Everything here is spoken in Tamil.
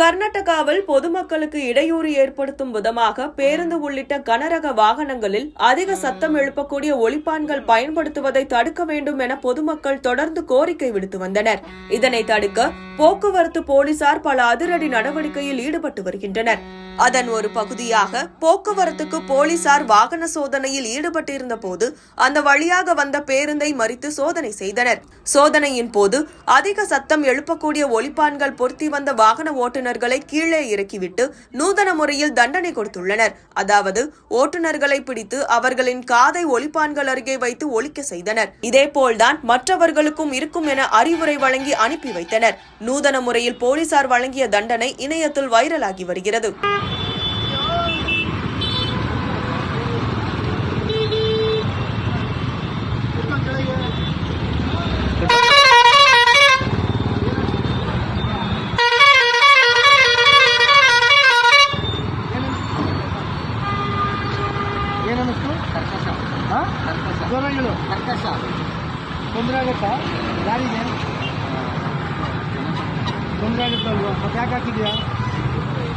கர்நாடகாவில் பொதுமக்களுக்கு இடையூறு ஏற்படுத்தும் விதமாக பேருந்து உள்ளிட்ட கனரக வாகனங்களில் அதிக சத்தம் எழுப்பக்கூடிய ஒலிப்பான்கள் பயன்படுத்துவதை தடுக்க வேண்டும் என பொதுமக்கள் தொடர்ந்து கோரிக்கை விடுத்து வந்தனர். இதனை தடுக்க போக்குவரத்து போலீசார் பல அதிரடி நடவடிக்கையில் ஈடுபட்டு வருகின்றனர். அதன் ஒரு பகுதியாக போக்குவரத்துக்கு போலீசார் வாகன சோதனையில் ஈடுபட்டிருந்த போது அந்த வழியாக வந்த பேருந்தை மறித்து சோதனை செய்தனர். சோதனையின் போது அதிக சத்தம் எழுப்பக்கூடிய ஒலிப்பான்கள் பொருத்தி வந்த வாகன ஓட்டுநர்களை கீழே இறக்கிவிட்டு நூதன முறையில் தண்டனை கொடுத்துள்ளனர். அதாவது ஓட்டுநர்களை பிடித்து அவர்களின் காதை ஒலிப்பான்கள் அருகே வைத்து ஒலிக்க செய்தனர். இதேபோல்தான் மற்றவர்களுக்கும் இருக்கும் என அறிவுரை வழங்கி அனுப்பி வைத்தனர். நூதன முறையில் போலீசார் வழங்கிய தண்டனை இணையத்தில் வைரலாகி வருகிறது. ತೊಂದರೆ ಆಗುತ್ತಾ ಯಾರಿಗೆ ತೊಂದರೆ ಆಗುತ್ತಲ್ವಾ? ಮತ್ತೆ ಯಾಕೆ ಹಾಕಿದ್ಯಾ?